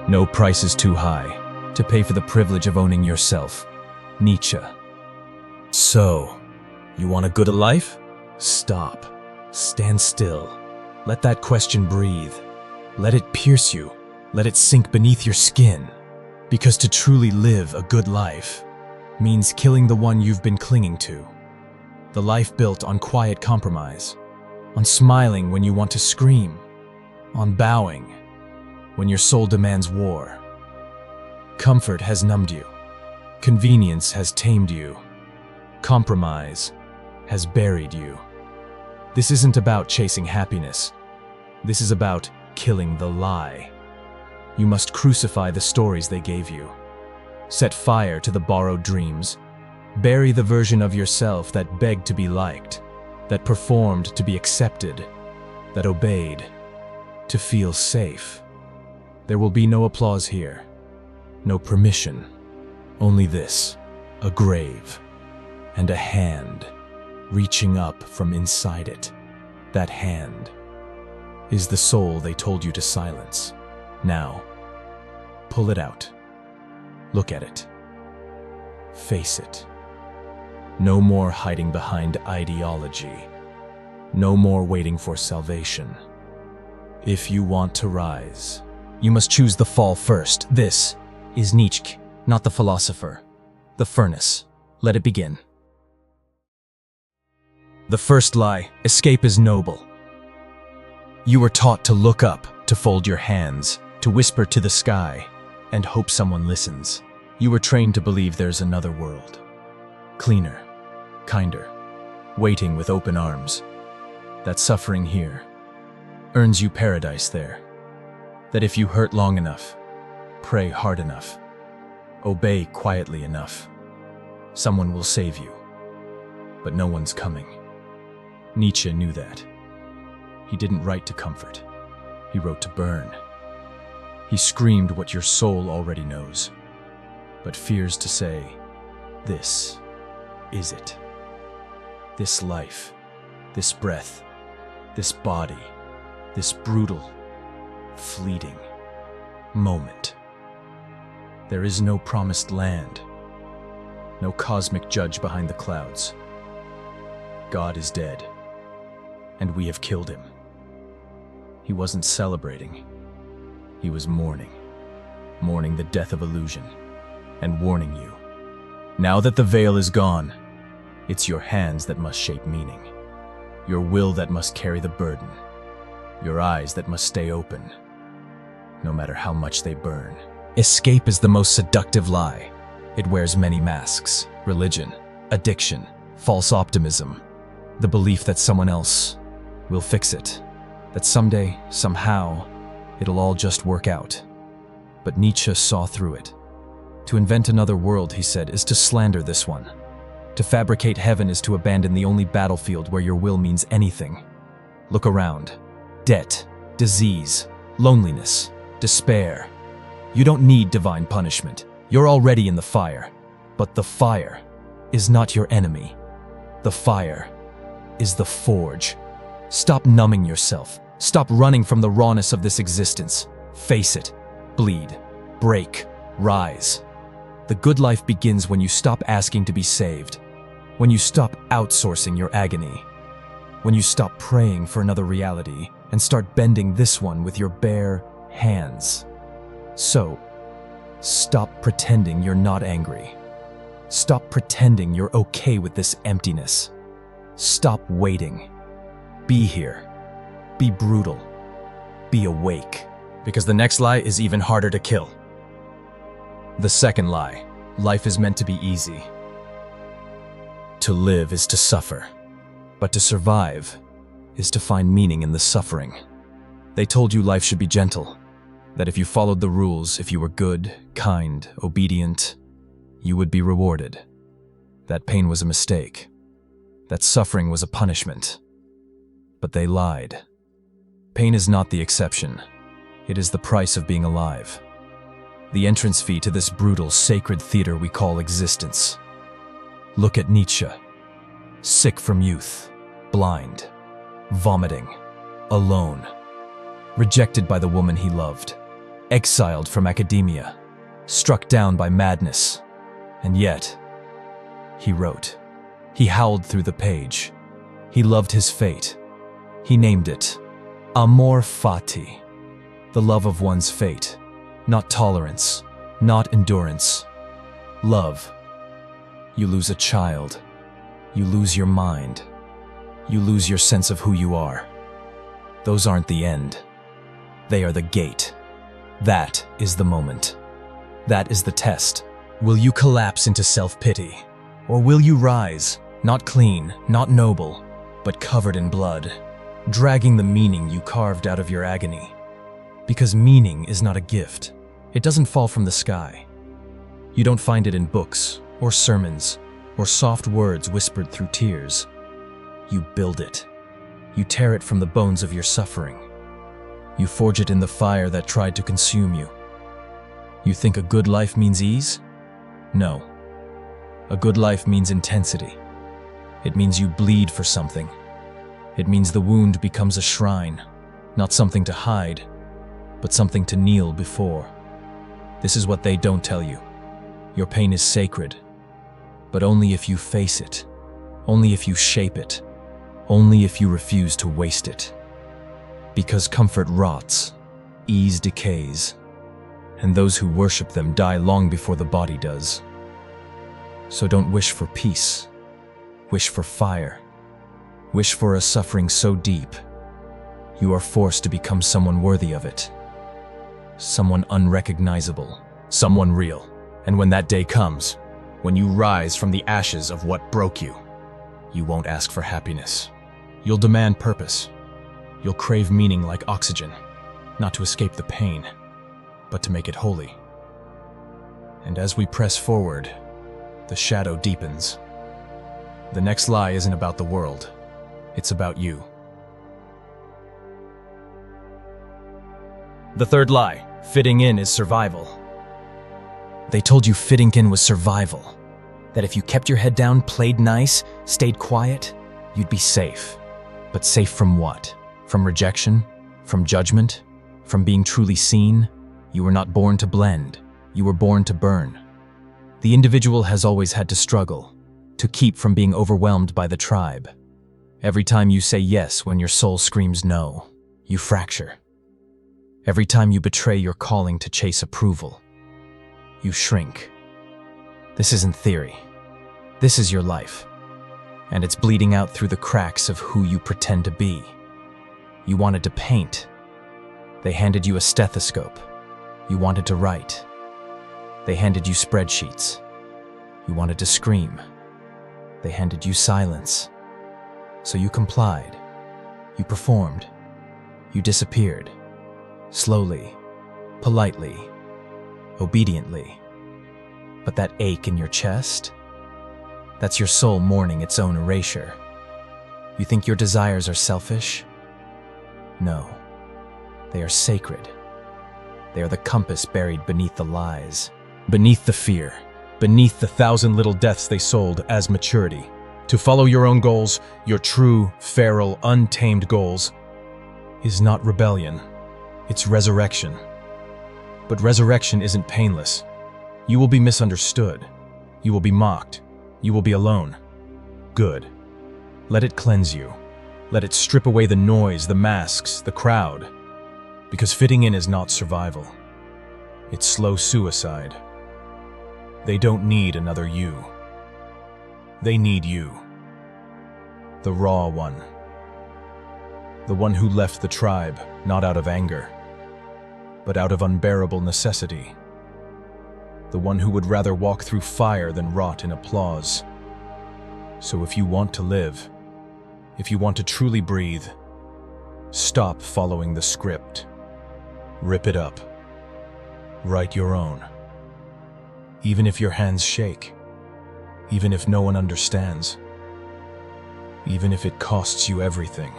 No price is too high to pay for the privilege of owning yourself. Nietzsche. So, you want a good life? Stop. Stand still. Let that question breathe. Let it pierce you. Let it sink beneath your skin. Because to truly live a good life means killing the one you've been clinging to. The life built on quiet compromise, on smiling when you want to scream, on bowing when your soul demands war. Comfort has numbed you. Convenience has tamed you. Compromise has buried you. This isn't about chasing happiness. This is about killing the lie. You must crucify the stories they gave you. Set fire to the borrowed dreams. Bury the version of yourself that begged to be liked, that performed to be accepted, that obeyed to feel safe. There will be no applause here, no permission, only this, a grave, and a hand reaching up from inside it. That hand is the soul they told you to silence. Now, pull it out. Look at it. Face it. No more hiding behind ideology. No more waiting for salvation. If you want to rise, you must choose the fall first. This is Nietzsche, not the philosopher. The furnace. Let it begin. The first lie, escape is noble. You were taught to look up, to fold your hands, to whisper to the sky, and hope someone listens. You were trained to believe there's another world. Cleaner, kinder, waiting with open arms. That suffering here earns you paradise there. That if you hurt long enough, pray hard enough, obey quietly enough, someone will save you. But no one's coming. Nietzsche knew that. He didn't write to comfort. He wrote to burn. He screamed what your soul already knows, but fears to say, this is it. This life, this breath, this body, this brutal, fleeting moment. There is no promised land, no cosmic judge behind the clouds. God is dead, and we have killed him. He wasn't celebrating. He was mourning the death of illusion, and warning you. Now that the veil is gone, it's your hands that must shape meaning, your will that must carry the burden, your eyes that must stay open, no matter how much they burn. Escape is the most seductive lie. It wears many masks: religion, addiction, false optimism, the belief that someone else will fix it, that someday, somehow, it'll all just work out. But Nietzsche saw through it. To invent another world, he said, is to slander this one. To fabricate heaven is to abandon the only battlefield where your will means anything. Look around. Debt, disease, loneliness, despair. You don't need divine punishment. You're already in the fire. But the fire is not your enemy. The fire is the forge. Stop numbing yourself. Stop running from the rawness of this existence. Face it. Bleed. Break. Rise. The good life begins when you stop asking to be saved. When you stop outsourcing your agony. When you stop praying for another reality and start bending this one with your bare hands. So, stop pretending you're not angry. Stop pretending you're okay with this emptiness. Stop waiting. Be here. Be brutal. Be awake. Because the next lie is even harder to kill. The second lie, life is meant to be easy. To live is to suffer, but to survive is to find meaning in the suffering. They told you life should be gentle, that if you followed the rules, if you were good, kind, obedient, you would be rewarded. That pain was a mistake. That suffering was a punishment. But they lied. Pain is not the exception. It is the price of being alive. The entrance fee to this brutal, sacred theater we call existence. Look at Nietzsche. Sick from youth, blind, vomiting, alone, rejected by the woman he loved, exiled from academia, struck down by madness. And yet, he wrote. He howled through the page. He loved his fate. He named it amor fati, the love of one's fate, not tolerance, not endurance. Love. You lose a child. You lose your mind. You lose your sense of who you are. Those aren't the end. They are the gate. That is the moment. That is the test. Will you collapse into self-pity? Or will you rise, not clean, not noble, but covered in blood, dragging the meaning you carved out of your agony? Because meaning is not a gift. It doesn't fall from the sky. You don't find it in books, or sermons, or soft words whispered through tears. You build it. You tear it from the bones of your suffering. You forge it in the fire that tried to consume you. You think a good life means ease? No. A good life means intensity. It means you bleed for something. It means the wound becomes a shrine, not something to hide, but something to kneel before. This is what they don't tell you. Your pain is sacred, but only if you face it, only if you shape it, only if you refuse to waste it. Because comfort rots, ease decays, and those who worship them die long before the body does. So don't wish for peace. Wish for fire. Wish for a suffering so deep, you are forced to become someone worthy of it. Someone unrecognizable, someone real. And when that day comes, when you rise from the ashes of what broke you, you won't ask for happiness. You'll demand purpose. You'll crave meaning like oxygen, not to escape the pain, but to make it holy. And as we press forward, the shadow deepens. The next lie isn't about the world. It's about you. The third lie, fitting in is survival. They told you fitting in was survival. That if you kept your head down, played nice, stayed quiet, you'd be safe. But safe from what? From rejection? From judgment? From being truly seen? You were not born to blend. You were born to burn. The individual has always had to struggle, to keep from being overwhelmed by the tribe. Every time you say yes when your soul screams no, you fracture. Every time you betray your calling to chase approval, you shrink. This isn't theory. This is your life. And it's bleeding out through the cracks of who you pretend to be. You wanted to paint. They handed you a stethoscope. You wanted to write. They handed you spreadsheets. You wanted to scream. They handed you silence. So you complied. You performed. You disappeared. Slowly, politely, obediently. But that ache in your chest, that's your soul mourning its own erasure. You think your desires are selfish? No, they are sacred. They are the compass buried beneath the lies, beneath the fear, beneath the 1,000 little deaths they sold as maturity. To follow your own goals, your true, feral, untamed goals, is not rebellion, it's resurrection. But resurrection isn't painless. You will be misunderstood. You will be mocked. You will be alone. Good. Let it cleanse you. Let it strip away the noise, the masks, the crowd. Because fitting in is not survival. It's slow suicide. They don't need another you. They need you. The raw one. The one who left the tribe, not out of anger, but out of unbearable necessity. The one who would rather walk through fire than rot in applause. So if you want to live, if you want to truly breathe, stop following the script. Rip it up. Write your own. Even if your hands shake, even if no one understands, even if it costs you everything.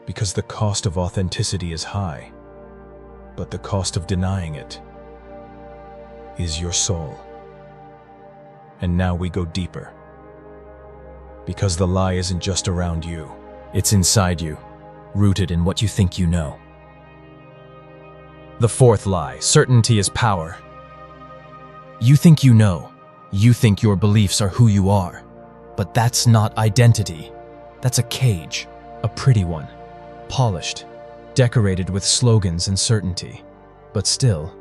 Because the cost of authenticity is high, but the cost of denying it is your soul. And now we go deeper. Because the lie isn't just around you, it's inside you, rooted in what you think you know. The fourth lie, certainty is power. You think you know. You think your beliefs are who you are. But that's not identity. That's a cage, a pretty one, polished, decorated with slogans and certainty, but still,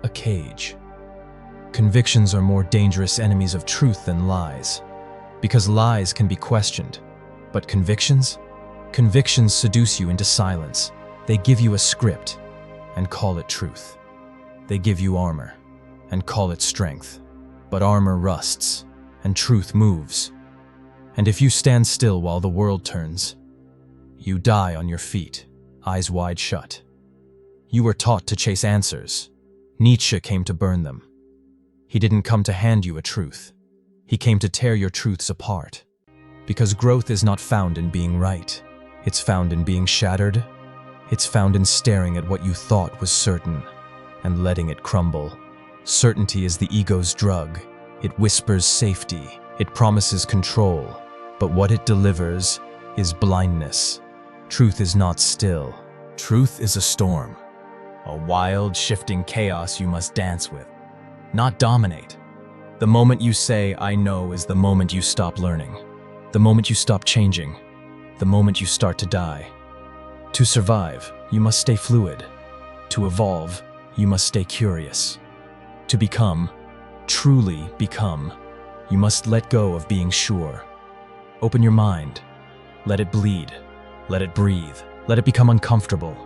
a cage. Convictions are more dangerous enemies of truth than lies, because lies can be questioned, but convictions seduce you into silence. They give you a script and call it truth. They give you armor and call it strength, but armor rusts and truth moves. And if you stand still while the world turns, you die on your feet, eyes wide shut. You were taught to chase answers. Nietzsche came to burn them. He didn't come to hand you a truth. He came to tear your truths apart. Because growth is not found in being right. It's found in being shattered. It's found in staring at what you thought was certain and letting it crumble. Certainty is the ego's drug. It whispers safety. It promises control. But what it delivers is blindness. Truth is not still. Truth is a storm. A wild, shifting chaos you must dance with, not dominate. The moment you say, I know, is the moment you stop learning. The moment you stop changing. The moment you start to die. To survive, you must stay fluid. To evolve, you must stay curious. To become, truly become, you must let go of being sure. Open your mind. Let it bleed. Let it breathe. Let it become uncomfortable.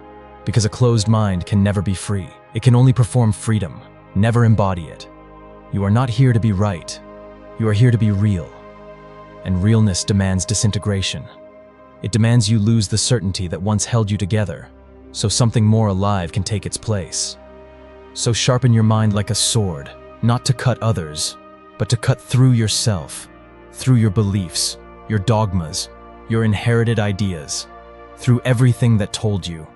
Because a closed mind can never be free. It can only perform freedom, never embody it. You are not here to be right. You are here to be real. And realness demands disintegration. It demands you lose the certainty that once held you together, so something more alive can take its place. So sharpen your mind like a sword, not to cut others, but to cut through yourself, through your beliefs, your dogmas, your inherited ideas, through everything that told you,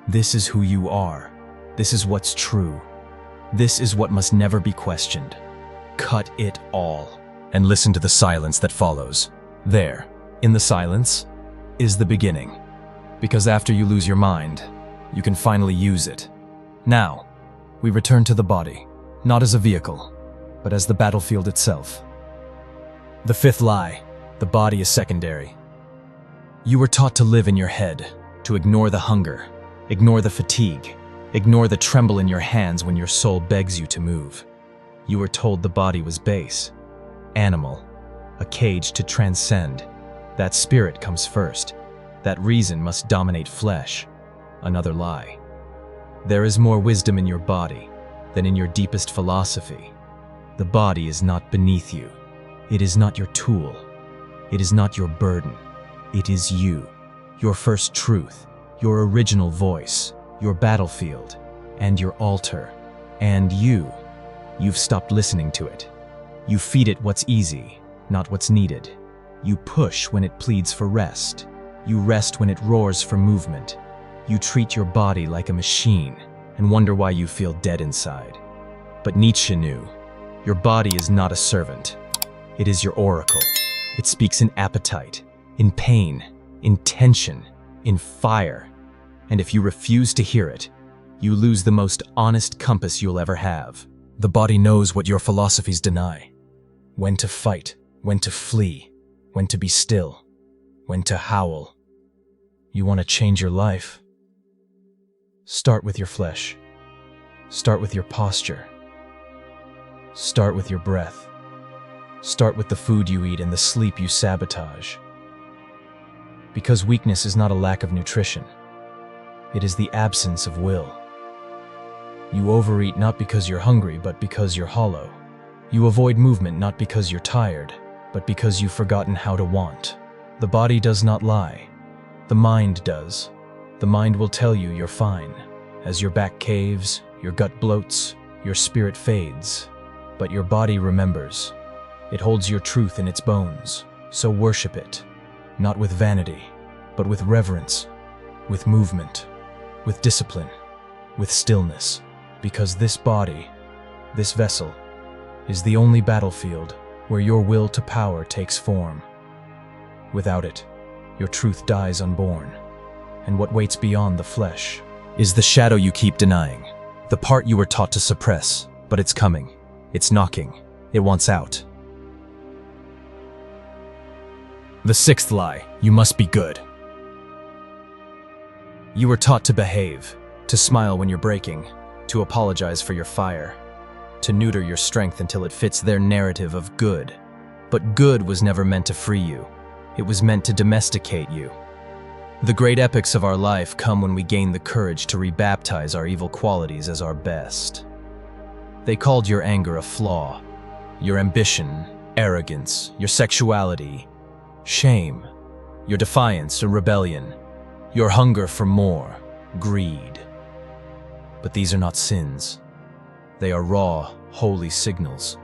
this is who you are. This is what's true. This is what must never be questioned. Cut it all, and listen to the silence that follows. There, in the silence, is the beginning. Because after you lose your mind, you can finally use it. Now, we return to the body, not as a vehicle, but as the battlefield itself. The fifth lie, the body is secondary. You were taught to live in your head, to ignore the hunger, ignore the fatigue, ignore the tremble in your hands when your soul begs you to move. You were told the body was base, animal, a cage to transcend. That spirit comes first. That reason must dominate flesh. Another lie. There is more wisdom in your body than in your deepest philosophy. The body is not beneath you. It is not your tool. It is not your burden. It is you, your first truth, your original voice, your battlefield, and your altar. And you've stopped listening to it. You feed it what's easy, not what's needed. You push when it pleads for rest. You rest when it roars for movement. You treat your body like a machine and wonder why you feel dead inside. But Nietzsche knew, your body is not a servant. It is your oracle. It speaks in appetite, in pain, in tension, in fire. And if you refuse to hear it, you lose the most honest compass you'll ever have. The body knows what your philosophies deny. When to fight, when to flee, when to be still, when to howl. You want to change your life? Start with your flesh. Start with your posture. Start with your breath. Start with the food you eat and the sleep you sabotage. Because weakness is not a lack of nutrition. It is the absence of will. You overeat not because you're hungry, but because you're hollow. You avoid movement not because you're tired, but because you've forgotten how to want. The body does not lie. The mind does. The mind will tell you you're fine. As your back caves, your gut bloats, your spirit fades. But your body remembers. It holds your truth in its bones. So worship it, not with vanity, but with reverence, with movement, with discipline, with stillness. Because this body, this vessel, is the only battlefield where your will to power takes form. Without it, your truth dies unborn, and what waits beyond the flesh is the shadow you keep denying, the part you were taught to suppress, but it's coming, it's knocking, it wants out. The sixth lie, you must be good. You were taught to behave, to smile when you're breaking, to apologize for your fire, to neuter your strength until it fits their narrative of good. But good was never meant to free you. It was meant to domesticate you. The great epics of our life come when we gain the courage to rebaptize our evil qualities as our best. They called your anger a flaw, your ambition, arrogance, your sexuality, shame, your defiance, a rebellion, your hunger for more, greed. But these are not sins. They are raw, holy signals.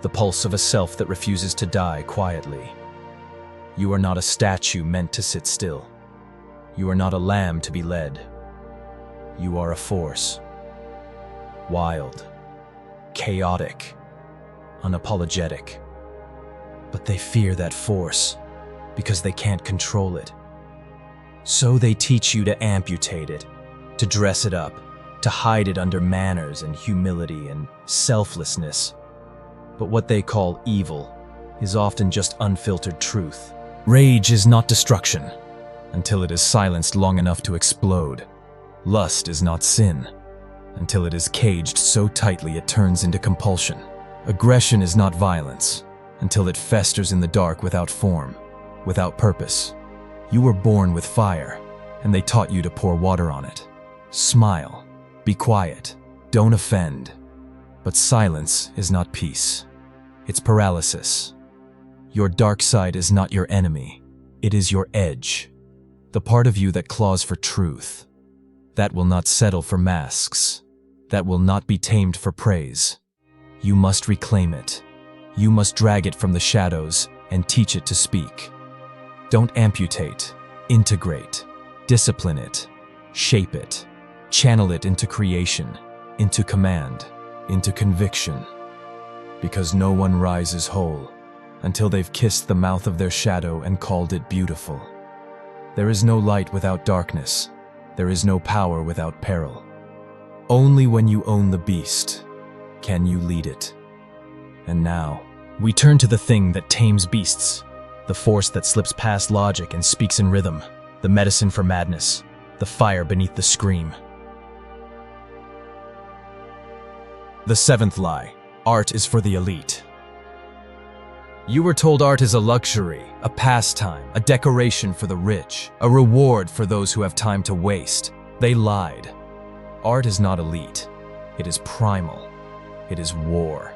The pulse of a self that refuses to die quietly. You are not a statue meant to sit still. You are not a lamb to be led. You are a force. Wild, chaotic, unapologetic. But they fear that force because they can't control it. So they teach you to amputate it, to dress it up, to hide it under manners and humility and selflessness. But what they call evil is often just unfiltered truth. Rage is not destruction until it is silenced long enough to explode. Lust is not sin until it is caged so tightly it turns into compulsion. Aggression is not violence until it festers in the dark without form, without purpose. You were born with fire, and they taught you to pour water on it. Smile, be quiet, don't offend. But silence is not peace. It's paralysis. Your dark side is not your enemy. It is your edge. The part of you that claws for truth. That will not settle for masks. That will not be tamed for praise. You must reclaim it. You must drag it from the shadows and teach it to speak. Don't amputate, integrate, discipline it, shape it, channel it into creation, into command, into conviction. Because no one rises whole until they've kissed the mouth of their shadow and called it beautiful. There is no light without darkness. There is no power without peril. Only when you own the beast can you lead it. And now, we turn to the thing that tames beasts, the force that slips past logic and speaks in rhythm, the medicine for madness, the fire beneath the scream. The seventh lie, art is for the elite. You were told art is a luxury, a pastime, a decoration for the rich, a reward for those who have time to waste. They lied. Art is not elite. It is primal. It is war.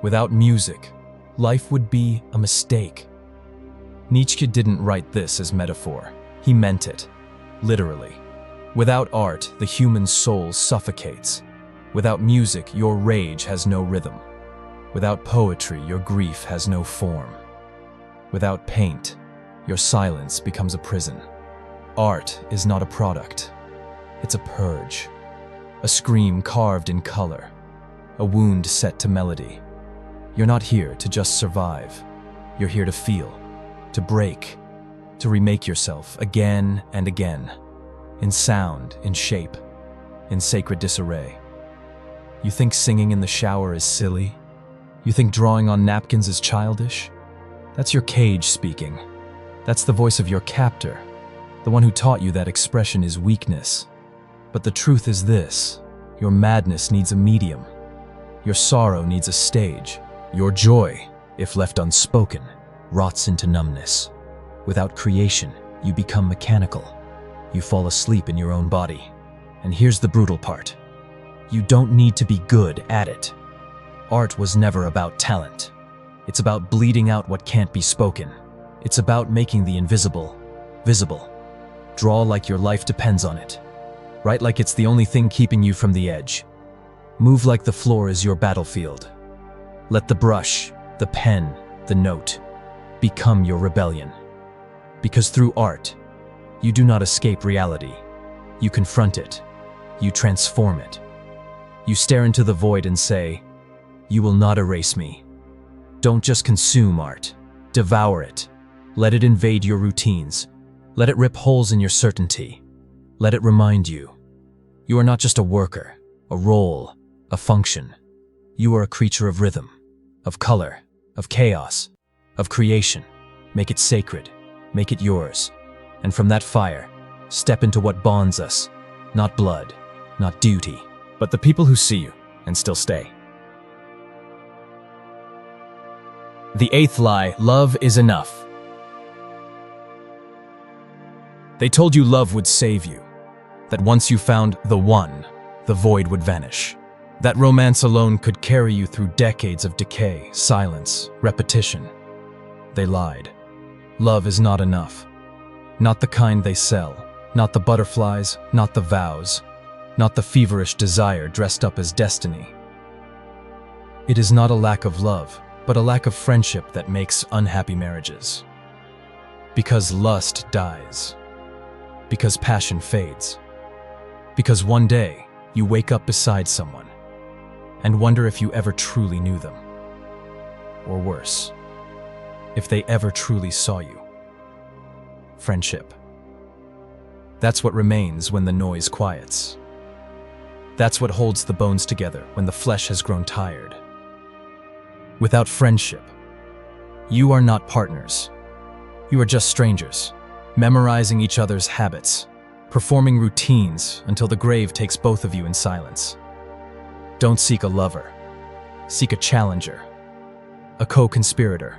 Without music, life would be a mistake. Nietzsche didn't write this as metaphor. He meant it, literally. Without art, the human soul suffocates. Without music, your rage has no rhythm. Without poetry, your grief has no form. Without paint, your silence becomes a prison. Art is not a product. It's a purge. A scream carved in color. A wound set to melody. You're not here to just survive. You're here to feel, to break, to remake yourself again and again. In sound, in shape, in sacred disarray. You think singing in the shower is silly? You think drawing on napkins is childish? That's your cage speaking. That's the voice of your captor, the one who taught you that expression is weakness. But the truth is this: your madness needs a medium. Your sorrow needs a stage. Your joy, if left unspoken, rots into numbness. Without creation, you become mechanical. You fall asleep in your own body. And here's the brutal part. You don't need to be good at it. Art was never about talent. It's about bleeding out what can't be spoken. It's about making the invisible visible. Draw like your life depends on it. Write like it's the only thing keeping you from the edge. Move like the floor is your battlefield. Let the brush, the pen, the note become your rebellion. Because through art, you do not escape reality. You confront it. You transform it. You stare into the void and say, "You will not erase me." Don't just consume art. Devour it. Let it invade your routines. Let it rip holes in your certainty. Let it remind you. You are not just a worker, a role, a function. You are a creature of rhythm, of color, of chaos, of creation. Make it sacred, make it yours. And from that fire, step into what bonds us. Not blood, not duty, but the people who see you and still stay. The eighth lie, love is enough. They told you love would save you, that once you found the one, the void would vanish. That romance alone could carry you through decades of decay, silence, repetition. They lied. Love is not enough. Not the kind they sell, not the butterflies, not the vows, not the feverish desire dressed up as destiny. It is not a lack of love, but a lack of friendship that makes unhappy marriages. Because lust dies. Because passion fades. Because one day, you wake up beside someone and wonder if you ever truly knew them. Or worse, if they ever truly saw you. Friendship. That's what remains when the noise quiets. That's what holds the bones together when the flesh has grown tired. Without friendship, you are not partners. You are just strangers, memorizing each other's habits, performing routines until the grave takes both of you in silence. Don't seek a lover. Seek a challenger, a co-conspirator,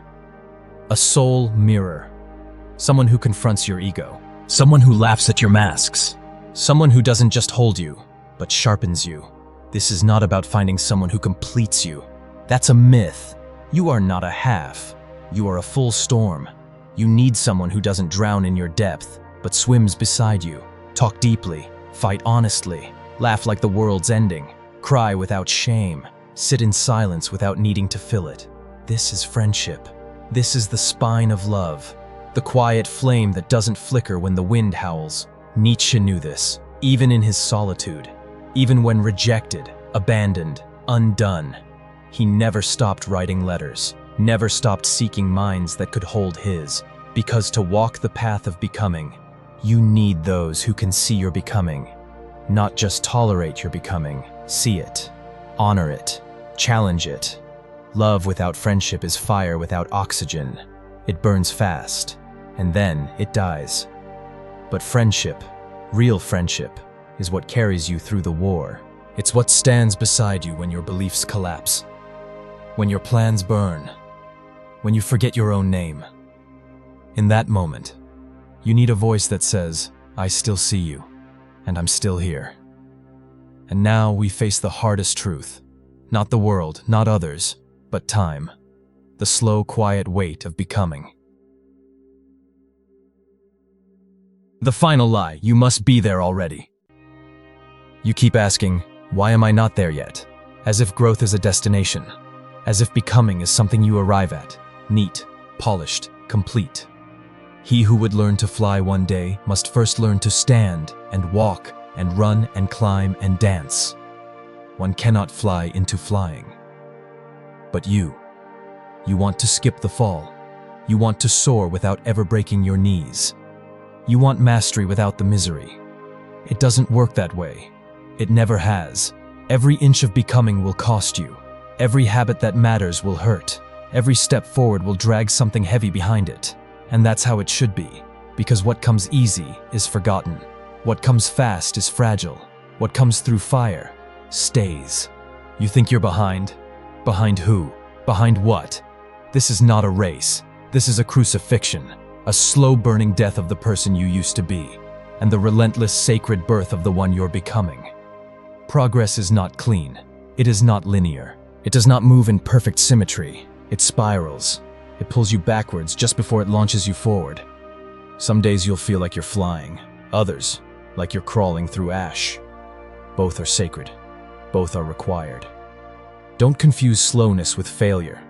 a soul mirror, someone who confronts your ego, someone who laughs at your masks, someone who doesn't just hold you, but sharpens you. This is not about finding someone who completes you. That's a myth. You are not a half. You are a full storm. You need someone who doesn't drown in your depth, but swims beside you. Talk deeply, fight honestly, laugh like the world's ending, cry without shame, sit in silence without needing to fill it. This is friendship. This is the spine of love, the quiet flame that doesn't flicker when the wind howls. Nietzsche knew this, even in his solitude, even when rejected, abandoned, undone. He never stopped writing letters, never stopped seeking minds that could hold his, because to walk the path of becoming, you need those who can see your becoming, not just tolerate your becoming. See it, honor it, challenge it. Love without friendship is fire without oxygen. It burns fast, and then it dies. But friendship, real friendship, is what carries you through the war. It's what stands beside you when your beliefs collapse, when your plans burn, when you forget your own name. In that moment, you need a voice that says, I still see you, and I'm still here. And now we face the hardest truth. Not the world, not others, but time. The slow, quiet weight of becoming. The final lie, you must be there already. You keep asking, why am I not there yet? As if growth is a destination. As if becoming is something you arrive at. Neat, polished, complete. He who would learn to fly one day must first learn to stand and walk and run and climb and dance. One cannot fly into flying. But you want to skip the fall. You want to soar without ever breaking your knees. You want mastery without the misery. It doesn't work that way. It never has. Every inch of becoming will cost you. Every habit that matters will hurt. Every step forward will drag something heavy behind it. And that's how it should be. Because what comes easy is forgotten. What comes fast is fragile. What comes through fire stays. You think you're behind? Behind who? Behind what? This is not a race. This is a crucifixion. A slow burning death of the person you used to be. And the relentless sacred birth of the one you're becoming. Progress is not clean. It is not linear. It does not move in perfect symmetry. It spirals. It pulls you backwards just before it launches you forward. Some days you'll feel like you're flying. Others, like you're crawling through ash. Both are sacred. Both are required. Don't confuse slowness with failure.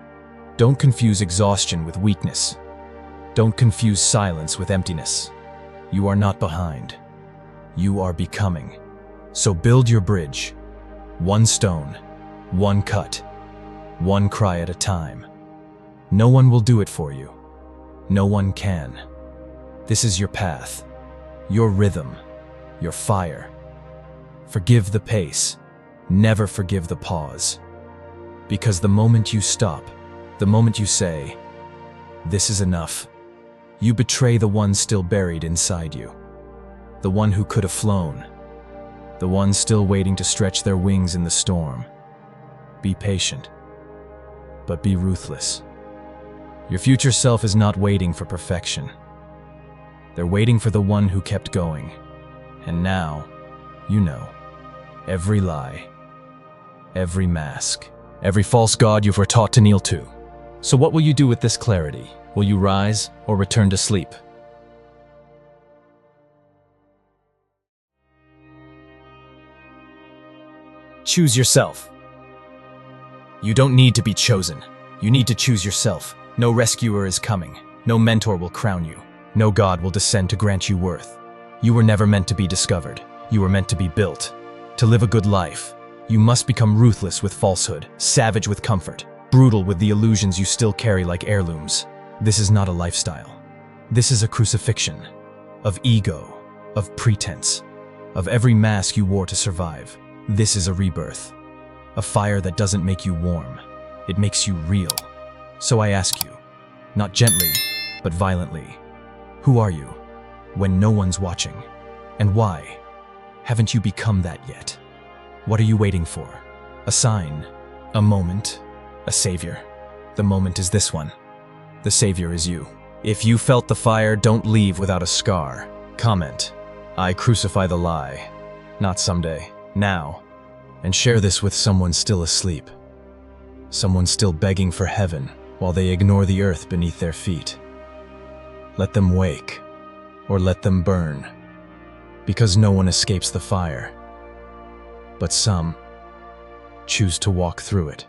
Don't confuse exhaustion with weakness. Don't confuse silence with emptiness. You are not behind. You are becoming. So build your bridge. One stone, one cut, one cry at a time. No one will do it for you. No one can. This is your path, your rhythm, your fire. Forgive the pace, never forgive the pause. Because the moment you stop, the moment you say, "This is enough," you betray the one still buried inside you. The one who could have flown. The one still waiting to stretch their wings in the storm. Be patient, but be ruthless. Your future self is not waiting for perfection. They're waiting for the one who kept going. And now, you know, every lie, every mask, every false god you were taught to kneel to. So what will you do with this clarity? Will you rise or return to sleep? Choose yourself. You don't need to be chosen. You need to choose yourself. No rescuer is coming. No mentor will crown you. No god will descend to grant you worth. You were never meant to be discovered. You were meant to be built. To live a good life, you must become ruthless with falsehood, savage with comfort, brutal with the illusions you still carry like heirlooms. This is not a lifestyle. This is a crucifixion of ego, of pretense, of every mask you wore to survive. This is a rebirth, a fire that doesn't make you warm. It makes you real. So I ask you, not gently, but violently, who are you when no one's watching? And why haven't you become that yet? What are you waiting for? A sign, a moment, a savior. The moment is this one. The savior is you. If you felt the fire, don't leave without a scar. Comment, "I crucify the lie." Not someday, now. And share this with someone still asleep. Someone still begging for heaven while they ignore the earth beneath their feet. Let them wake, or let them burn. Because no one escapes the fire. But some choose to walk through it.